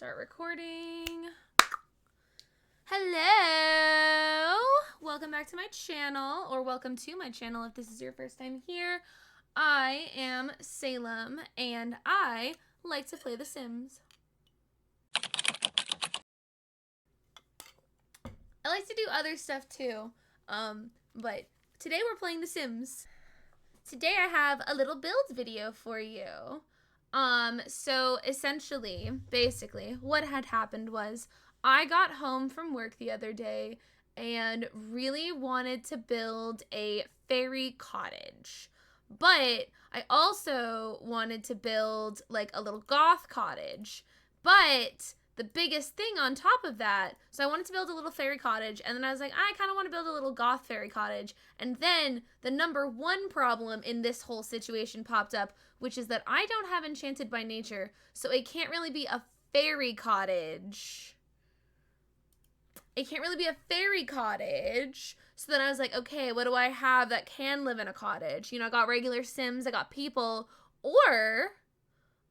Start recording. Hello! Welcome back to my channel, or welcome to my channel if this is your first time here. I am Salem, and I like to play The Sims. I like to do other stuff too, but today we're playing The Sims. Today I have a little build video for you. So essentially, basically, what had happened was I got home from work the other day and really wanted to build a fairy cottage. But I also wanted to build like a little goth cottage. But the biggest thing on top of that, so I wanted to build a little fairy cottage, and then I was like, I kind of want to build a little goth fairy cottage. And then the number one problem in this whole situation popped up, which is that I don't have enchanted by nature, so it can't really be a fairy cottage. It can't really be a fairy cottage. So then I was like, okay, what do I have that can live in a cottage? You know, I got regular Sims, I got people, or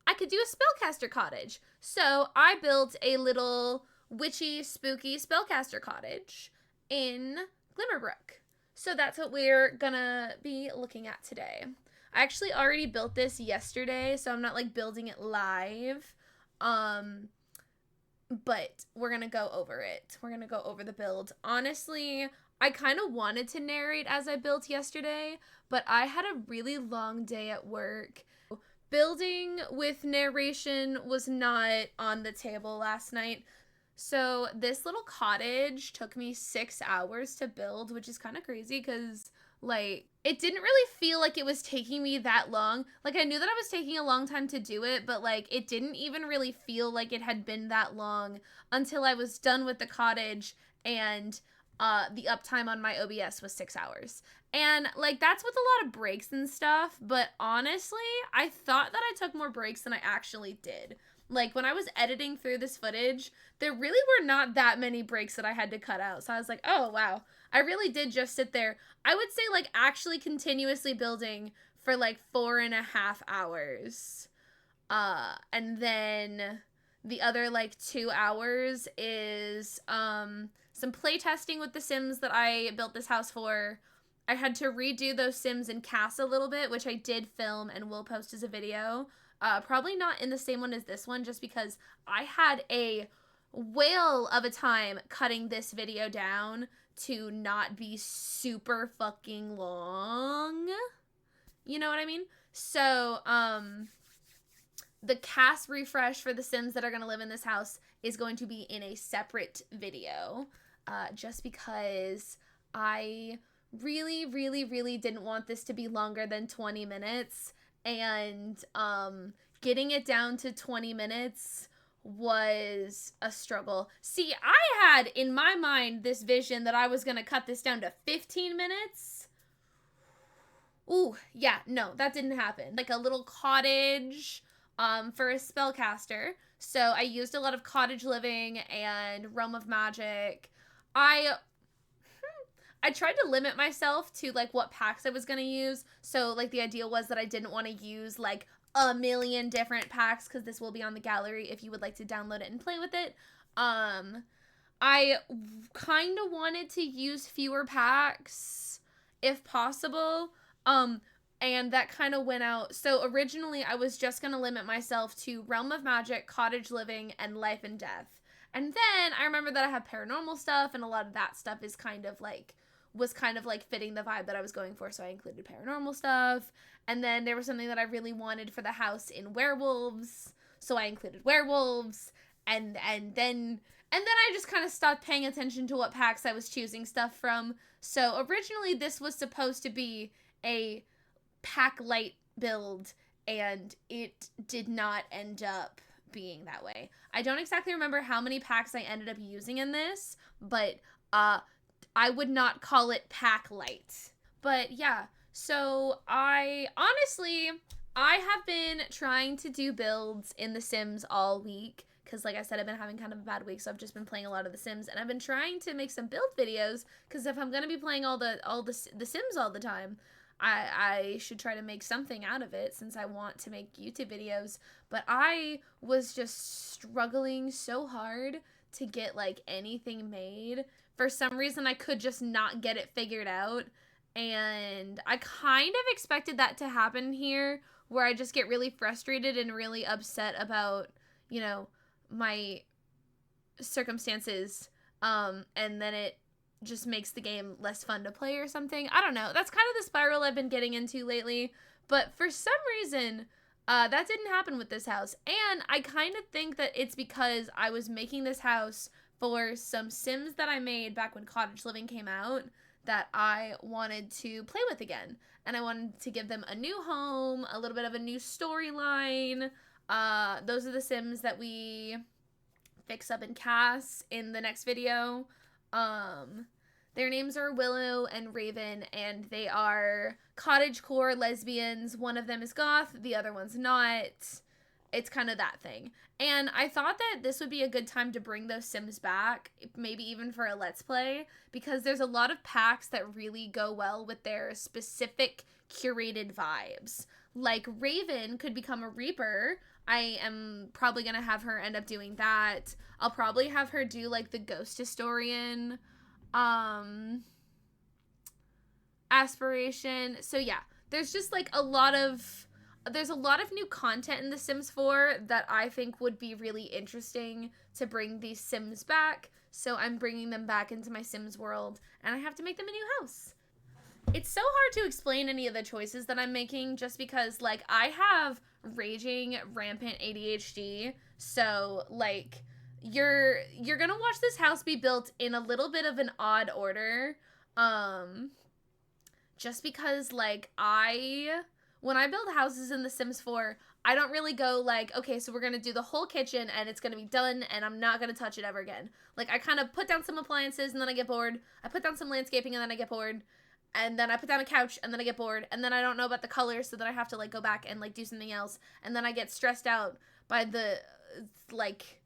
I could do a spellcaster cottage. So I built a little witchy, spooky spellcaster cottage in Glimmerbrook. So that's what we're gonna be looking at today. I actually already built this yesterday, so I'm not like building it live. But we're gonna go over it. We're gonna go over the build. Honestly, I kind of wanted to narrate as I built yesterday, but I had a really long day at work. Building with narration was not on the table last night. So this little cottage took me 6 hours to build, which is kind of crazy because, like, it didn't really feel like it was taking me that long. Like, I knew that I was taking a long time to do it, but, like, it didn't even really feel like it had been that long until I was done with the cottage and the uptime on my OBS was 6 hours. And, like, that's with a lot of breaks and stuff, but honestly, I thought that I took more breaks than I actually did. Like, when I was editing through this footage, there really were not that many breaks that I had to cut out. So I was like, oh, wow. I really did just sit there. I would say, like, actually continuously building for, like, 4.5 hours. And then the other, like, 2 hours is some playtesting with the Sims that I built this house for. I had to redo those Sims in CAS a little bit, which I did film and will post as a video. Probably not in the same one as this one, just because I had a whale of a time cutting this video down to not be super fucking long. You know what I mean? So, the CAS refresh for the Sims that are going to live in this house is going to be in a separate video, just because I really, really, really didn't want this to be longer than 20 minutes, and getting it down to 20 minutes was a struggle. See, I had in my mind this vision that I was going to cut this down to 15 minutes. Ooh, yeah, no, that didn't happen. Like a little cottage for a spellcaster. So I used a lot of cottage living and realm of magic. I tried to limit myself to, like, what packs I was going to use. So, like, the idea was that I didn't want to use, like, a million different packs, because this will be on the gallery if you would like to download it and play with it. I kind of wanted to use fewer packs, if possible. And that kind of went out. So, originally, I was just going to limit myself to Realm of Magic, Cottage Living, and Life and Death. And then I remember that I have paranormal stuff, and a lot of that stuff is kind of like fitting the vibe that I was going for, so I included paranormal stuff. And then there was something that I really wanted for the house in werewolves, so I included werewolves. And then I just kind of stopped paying attention to what packs I was choosing stuff from. So originally this was supposed to be a pack light build, and it did not end up being that way. I don't exactly remember how many packs I ended up using in this, but I would not call it pack light. But yeah, so I have been trying to do builds in The Sims all week, because like I said, I've been having kind of a bad week, so I've just been playing a lot of The Sims, and I've been trying to make some build videos, because if I'm going to be playing all the Sims all the time, I should try to make something out of it since I want to make YouTube videos. But I was just struggling so hard to get like anything made. For some reason, I could just not get it figured out. And I kind of expected that to happen here, where I just get really frustrated and really upset about, you know, my circumstances. And then it just makes the game less fun to play or something. I don't know. That's kind of the spiral I've been getting into lately. But for some reason, that didn't happen with this house. And I kind of think that it's because I was making this house for some Sims that I made back when Cottage Living came out that I wanted to play with again. And I wanted to give them a new home, a little bit of a new storyline. Those are the Sims that we fix up and cast in the next video. Their names are Willow and Raven, and they are cottagecore lesbians. One of them is goth, the other one's not. It's kind of that thing. And I thought that this would be a good time to bring those Sims back, maybe even for a Let's Play, because there's a lot of packs that really go well with their specific curated vibes. Like Raven could become a Reaper. I am probably going to have her end up doing that. I'll probably have her do like the Ghost Historian aspiration. So yeah, there's just like there's a lot of new content in The Sims 4 that I think would be really interesting to bring these Sims back. So I'm bringing them back into my Sims world, and I have to make them a new house. It's so hard to explain any of the choices that I'm making just because, like, I have raging, rampant ADHD. So, like, you're gonna watch this house be built in a little bit of an odd order. Just because, like, when I build houses in The Sims 4, I don't really go like, okay, so we're going to do the whole kitchen and it's going to be done and I'm not going to touch it ever again. Like, I kind of put down some appliances and then I get bored. I put down some landscaping and then I get bored. And then I put down a couch and then I get bored. And then I don't know about the colors, so then I have to, like, go back and, like, do something else. And then I get stressed out by the, like,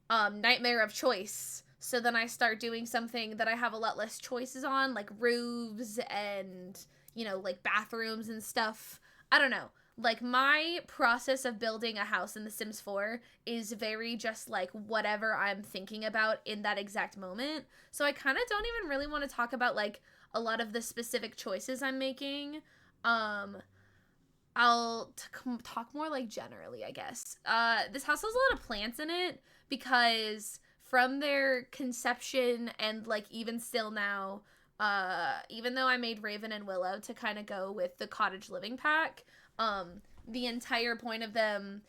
nightmare of choice. So then I start doing something that I have a lot less choices on, like roofs and, you know, like bathrooms and stuff. I don't know. Like, my process of building a house in The Sims 4 is very just, like, whatever I'm thinking about in that exact moment. So I kind of don't even really want to talk about, like, a lot of the specific choices I'm making. I'll talk more, like, generally, I guess. This house has a lot of plants in it because from their conception and, like, even still now, even though I made Raven and Willow to kind of go with the Cottage Living pack, the entire point of them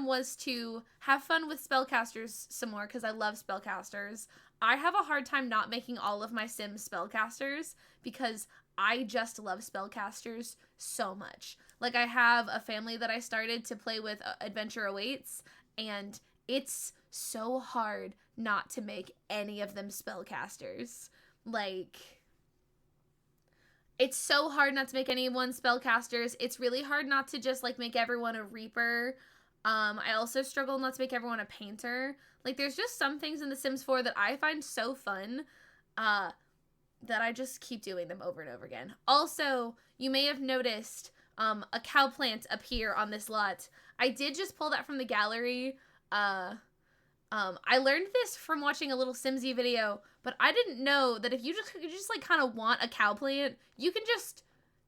was to have fun with spellcasters some more, because I love spellcasters. I have a hard time not making all of my Sims spellcasters because I just love spellcasters so much. Like, I have a family that I started to play with, Adventure Awaits, and it's so hard not to make any of them spellcasters. Like, it's so hard not to make anyone spellcasters. It's really hard not to just, like, make everyone a Reaper. I also struggle not to make everyone a painter. Like, there's just some things in The Sims 4 that I find so fun, that I just keep doing them over and over again. Also, you may have noticed, a cowplant appear on this lot. I did just pull that from the gallery. I learned this from watching a little Simsy video, but I didn't know that if you just like kind of want a cowplant, you can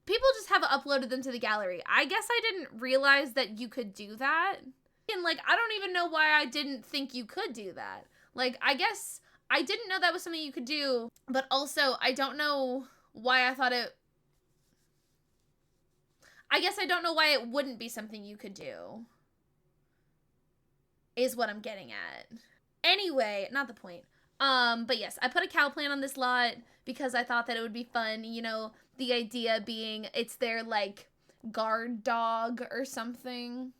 people just have uploaded them to the gallery. I guess I didn't realize that you could do that. And, like, I don't even know why I didn't think you could do that. Like, I guess I didn't know that was something you could do, but also I don't know why I thought I guess I don't know why it wouldn't be something you could do, is what I'm getting at. Anyway, not the point. But yes, I put a cow plant on this lot because I thought that it would be fun. You know, the idea being it's their, like, guard dog or something.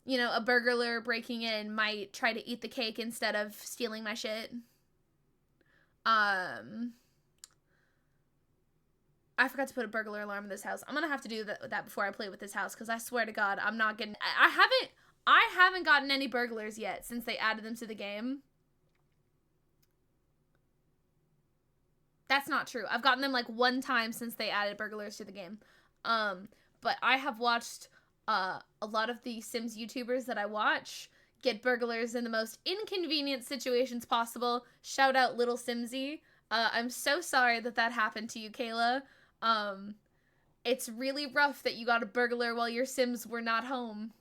You know, a burglar breaking in might try to eat the cake instead of stealing my shit. I forgot to put a burglar alarm in this house. I'm gonna have to do that before I play with this house, because I swear to God, I'm not getting... I haven't gotten any burglars yet since they added them to the game. That's not true. I've gotten them like one time since they added burglars to the game. But I have watched a lot of the Sims YouTubers that I watch get burglars in the most inconvenient situations possible. Shout out Little Simsy. I'm so sorry that happened to you, Kayla. It's really rough that you got a burglar while your Sims were not home.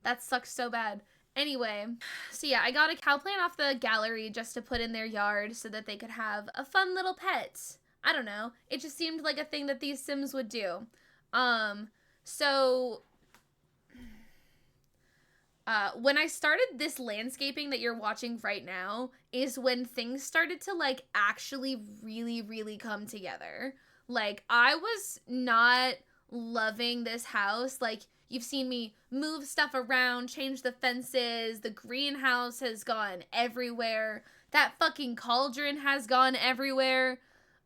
That sucks so bad. Anyway, so yeah, I got a cowplant off the gallery just to put in their yard so that they could have a fun little pet. I don't know. It just seemed like a thing that these Sims would do. So when I started this landscaping that you're watching right now is when things started to like actually really, really come together. Like, I was not loving this house. Like, you've seen me move stuff around, change the fences. The greenhouse has gone everywhere. That fucking cauldron has gone everywhere.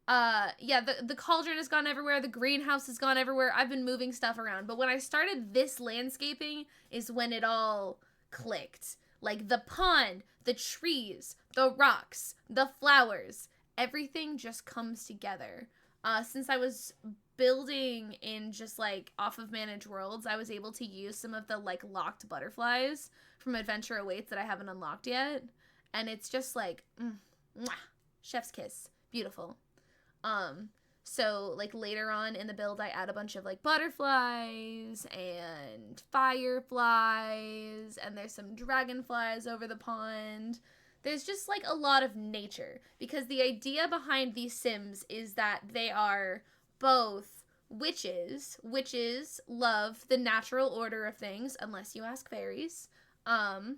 Yeah, the cauldron has gone everywhere. The greenhouse has gone everywhere. I've been moving stuff around. But when I started this landscaping is when it all clicked. Like, the pond, the trees, the rocks, the flowers. Everything just comes together. Since I was building in just like off of Manage Worlds, I was able to use some of the like locked butterflies from Adventure Awaits that I haven't unlocked yet, and it's just like mwah, chef's kiss, beautiful. So like later on in the build, I add a bunch of like butterflies and fireflies, and there's some dragonflies over the pond. There's just like a lot of nature, because the idea behind these Sims is that they are both witches. Witches love the natural order of things, unless you ask fairies. And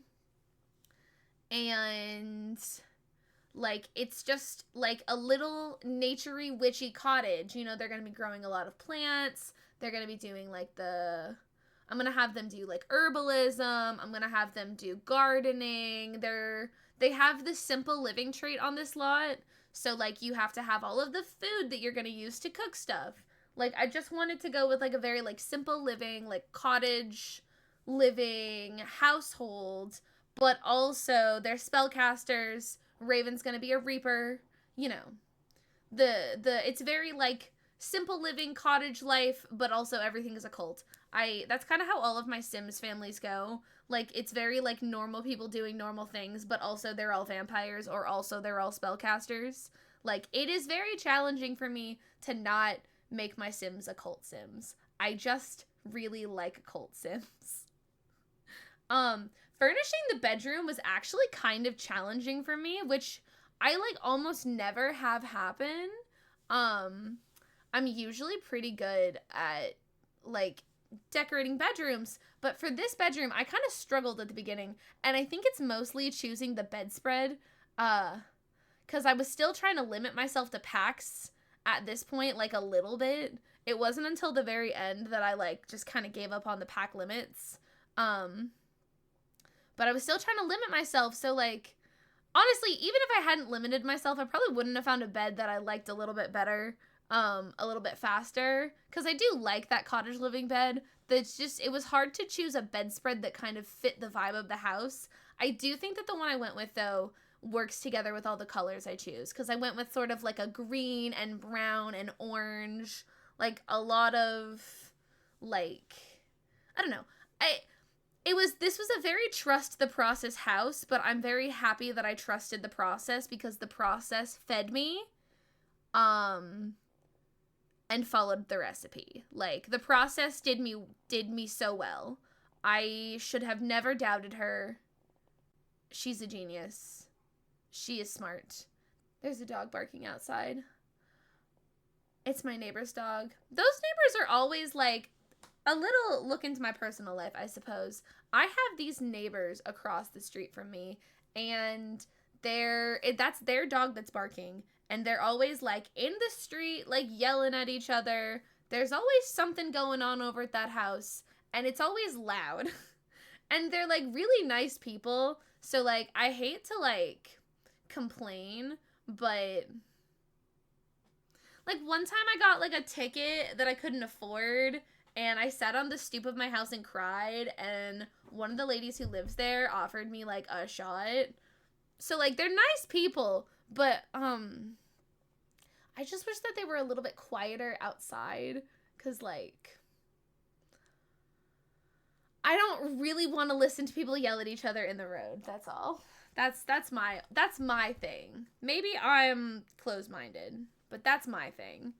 like, it's just like a little naturey witchy cottage. You know, they're going to be growing a lot of plants. They're going to be doing like I'm going to have them do like herbalism. I'm going to have them do gardening. They have the simple living trait on this lot. So, like, you have to have all of the food that you're going to use to cook stuff. Like, I just wanted to go with, like, a very, like, simple living, like, cottage living household. But also, they're spellcasters. Raven's going to be a reaper. You know. It's very, like, simple living cottage life, but also everything is a cult. That's kind of how all of my Sims families go. Like, it's very, like, normal people doing normal things, but also they're all vampires, or also they're all spellcasters. Like, it is very challenging for me to not make my Sims a cult Sims. I just really like cult Sims. Furnishing the bedroom was actually kind of challenging for me, which I, like, almost never have happen. I'm usually pretty good at, like, decorating bedrooms, but for this bedroom I kind of struggled at the beginning, and I think it's mostly choosing the bedspread, because I was still trying to limit myself to packs at this point, like, a little bit. It wasn't until the very end that I, like, just kind of gave up on the pack limits, but I was still trying to limit myself, so, like, honestly, even if I hadn't limited myself, I probably wouldn't have found a bed that I liked a little bit better, a little bit faster, because I do like that cottage living bed. It was hard to choose a bedspread that kind of fit the vibe of the house. I do think that the one I went with, though, works together with all the colors I choose, because I went with sort of like a green and brown and orange, like a lot of, like, I don't know. This was a very trust the process house, but I'm very happy that I trusted the process, because the process fed me, and followed the recipe. Like, the process did me so well. I should have never doubted her. She's a genius. She is smart. There's a dog barking outside. It's my neighbor's dog. Those neighbors are always, like, a little look into my personal life, I suppose. I have these neighbors across the street from me, and that's their dog that's barking. And they're always, like, in the street, like, yelling at each other. There's always something going on over at that house. And it's always loud. And they're, like, really nice people. So, like, I hate to, like, complain. But, like, one time I got, like, a ticket that I couldn't afford. And I sat on the stoop of my house and cried. And one of the ladies who lives there offered me, like, a shot. So, like, they're nice people. But, I I just wish that they were a little bit quieter outside, because, like, I don't really want to listen to people yell at each other in the road. That's all. That's my thing. Maybe I'm closed-minded, but that's my thing.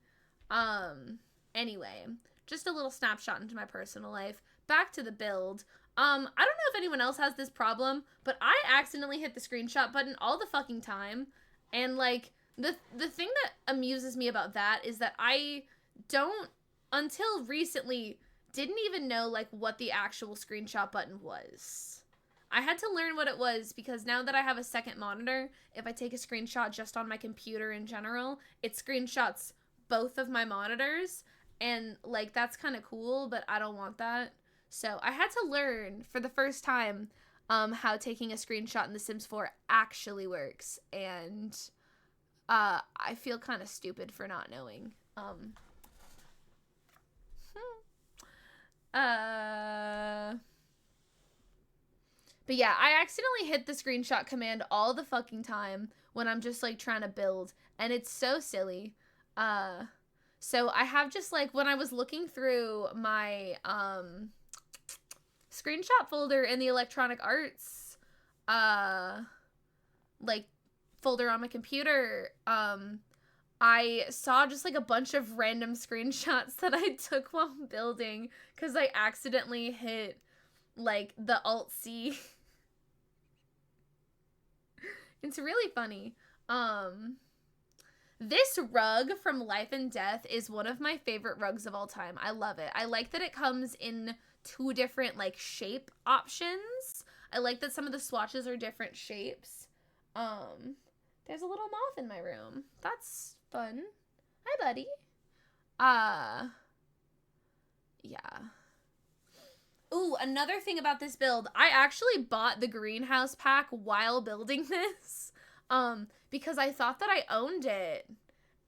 Anyway, just a little snapshot into my personal life. Back to the build. I don't know if anyone else has this problem, but I accidentally hit the screenshot button all the fucking time. And, like, the thing that amuses me about that is that I don't, until recently, didn't even know, like, what the actual screenshot button was. I had to learn what it was because now that I have a second monitor, if I take a screenshot just on my computer in general, it screenshots both of my monitors. And, like, that's kind of cool, but I don't want that. So I had to learn for the first time how taking a screenshot in The Sims 4 actually works. And I feel kind of stupid for not knowing. But yeah, I accidentally hit the screenshot command all the fucking time when I'm just, like, trying to build. And it's so silly. So I have just, like, when I was looking through my screenshot folder in the electronic arts like folder on my computer, I saw just, like, a bunch of random screenshots that I took while building because I accidentally hit, like, the Alt-C. It's really funny. This rug from Life and Death is one of my favorite rugs of all time. I love it. I like that it comes in 2 different, like, shape options. I like that some of the swatches are different shapes. There's a little moth in my room. That's fun. Hi, buddy. Yeah. Ooh, another thing about this build, I actually bought the greenhouse pack while building this, because I thought that I owned it.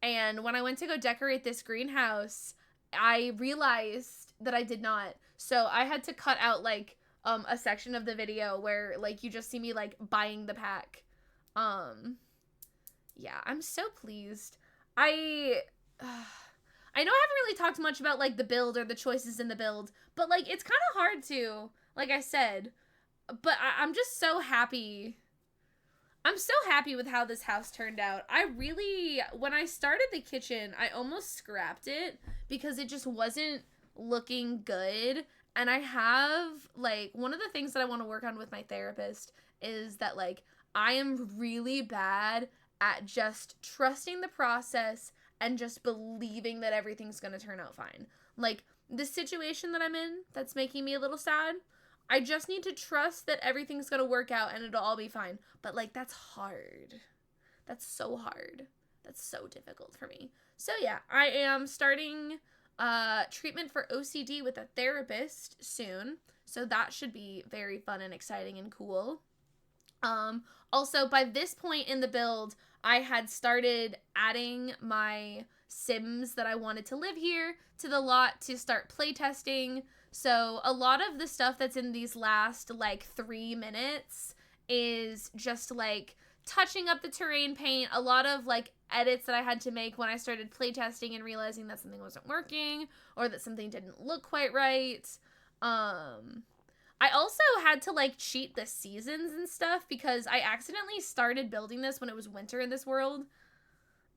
And when I went to go decorate this greenhouse, I realized that I did not. So I had to cut out, like, a section of the video where, like, you just see me, like, buying the pack. Yeah, I'm so pleased. I know I haven't really talked much about, like, the build or the choices in the build, but, like, it's kind of hard to, like I said, but I'm just so happy. I'm so happy with how this house turned out. When I started the kitchen, I almost scrapped it because it just wasn't looking good. And I have, like, one of the things that I want to work on with my therapist is that, like, I am really bad at just trusting the process and just believing that everything's going to turn out fine. Like, the situation that I'm in that's making me a little sad, I just need to trust that everything's going to work out and it'll all be fine. But, like, that's hard. That's so hard. That's so difficult for me. So, yeah, I am starting treatment for OCD with a therapist soon. So that should be very fun and exciting and cool. Also, by this point in the build, I had started adding my Sims that I wanted to live here to the lot to start playtesting. So a lot of the stuff that's in these last, like, 3 minutes is just, like, touching up the terrain paint, a lot of, like, edits that I had to make when I started playtesting and realizing that something wasn't working or that something didn't look quite right. I also had to, like, cheat the seasons and stuff because I accidentally started building this when it was winter in this world.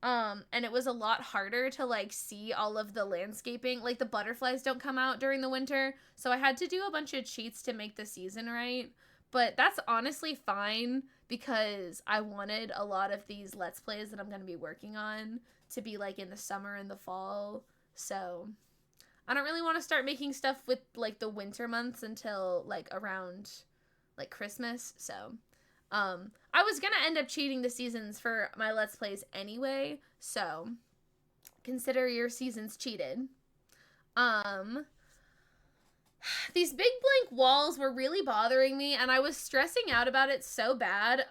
And it was a lot harder to, like, see all of the landscaping. Like, the butterflies don't come out during the winter, so I had to do a bunch of cheats to make the season right. But that's honestly fine because I wanted a lot of these Let's Plays that I'm going to be working on to be, like, in the summer and the fall. So I don't really want to start making stuff with, like, the winter months until, like, around, like, Christmas. So I was going to end up cheating the seasons for my Let's Plays anyway. So consider your seasons cheated. These big blank walls were really bothering me, and I was stressing out about it so bad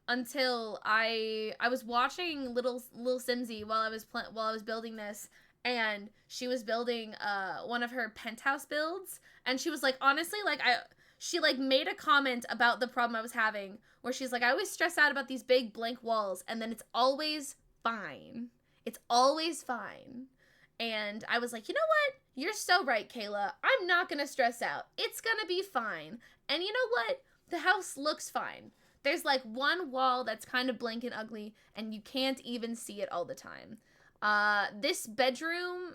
until I was watching little Simsy while I was building this, and she was building one of her penthouse builds, and she was like, honestly, like, she, like, made a comment about the problem I was having where she's like, I always stress out about these big blank walls, and then it's always fine. It's always fine. And I was like, you know what? You're so right, Kayla. I'm not going to stress out. It's going to be fine. And you know what? The house looks fine. There's like one wall that's kind of blank and ugly, and you can't even see it all the time. This bedroom,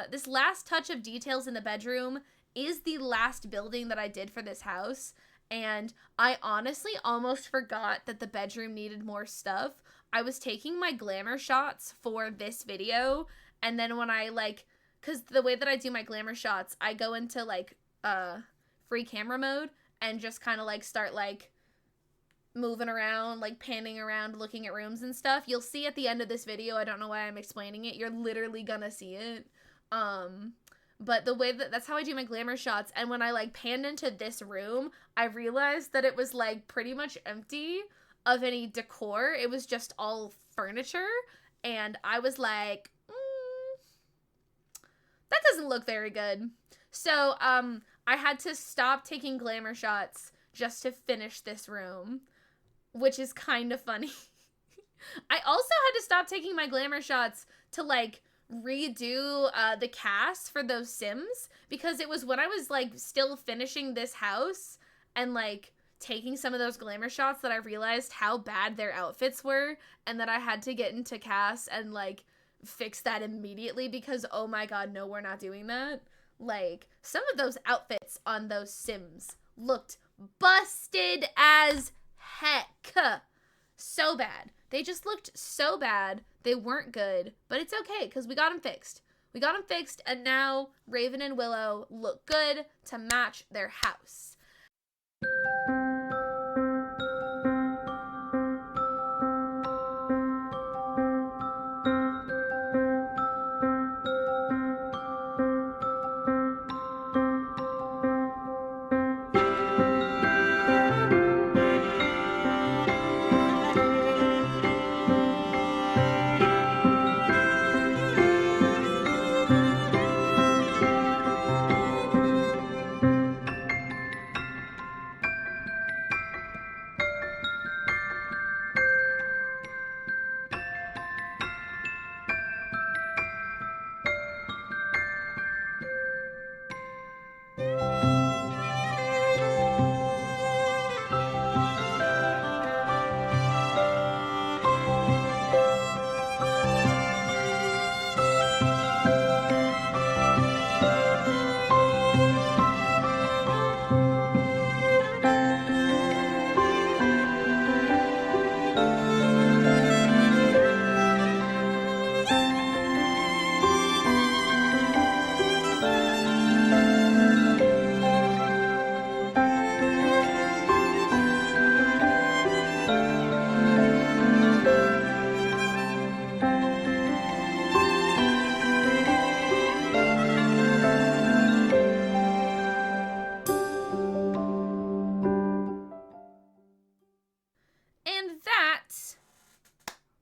this last touch of details in the bedroom is the last building that I did for this house. And I honestly almost forgot that the bedroom needed more stuff. I was taking my glamour shots for this video, and then when I like, cause the way that I do my glamour shots, I go into like, free camera mode and just kind of like start like moving around, like panning around, looking at rooms and stuff. You'll see at the end of this video, I don't know why I'm explaining it. You're literally gonna see it. But the way that's how I do my glamour shots. And when I like panned into this room, I realized that it was like pretty much empty of any decor. It was just all furniture. And I was like, that doesn't look very good. So, I had to stop taking glamour shots just to finish this room, which is kind of funny. I also had to stop taking my glamour shots to like redo the cast for those Sims, because it was when I was like still finishing this house and like taking some of those glamour shots that I realized how bad their outfits were, and that I had to get into cast and like fix that immediately, because oh my god, no, we're not doing that. Like, some of those outfits on those Sims looked busted as heck. So bad. They just looked so bad. They weren't good, but it's okay because we got them fixed. We got them fixed, and now Raven and Willow look good to match their house.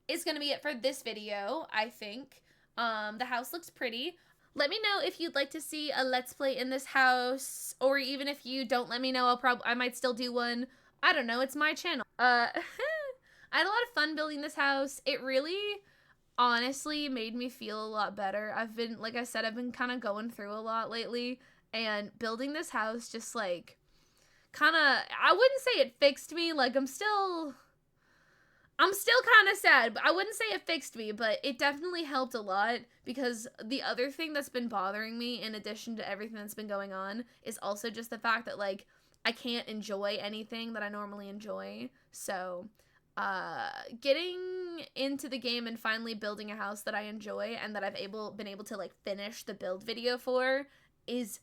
Is gonna be it for this video, I think. The house looks pretty. Let me know if you'd like to see a let's play in this house, or even if you don't let me know, I might still do one. I don't know, it's my channel. I had a lot of fun building this house. It really honestly made me feel a lot better. Like I said, I've been kind of going through a lot lately, and building this house just like kind of, I wouldn't say it fixed me. Like I'm still kind of sad, but I wouldn't say it fixed me, but it definitely helped a lot, because the other thing that's been bothering me, in addition to everything that's been going on, is also just the fact that, like, I can't enjoy anything that I normally enjoy. So, getting into the game and finally building a house that I enjoy and that I've been able to, like, finish the build video for is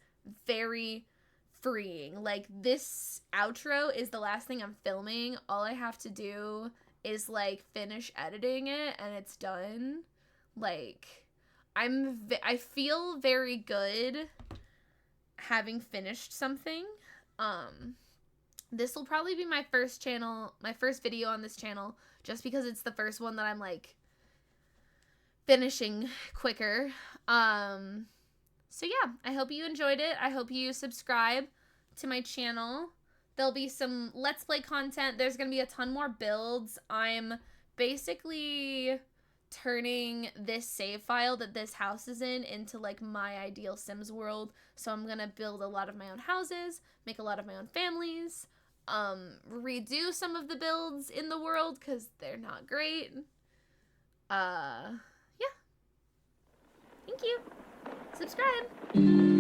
very freeing. Like, this outro is the last thing I'm filming. All I have to do is like finish editing it and it's done. Like, I feel very good having finished something. This will probably be my first video on this channel, just because it's the first one that I'm like finishing quicker. So yeah, I hope you enjoyed it. I hope you subscribe to my channel. There'll be some Let's Play content. There's going to be a ton more builds. I'm basically turning this save file that this house is in into like my ideal Sims world. So I'm gonna build a lot of my own houses, make a lot of my own families, redo some of the builds in the world because they're not great. Yeah. Thank you. Subscribe.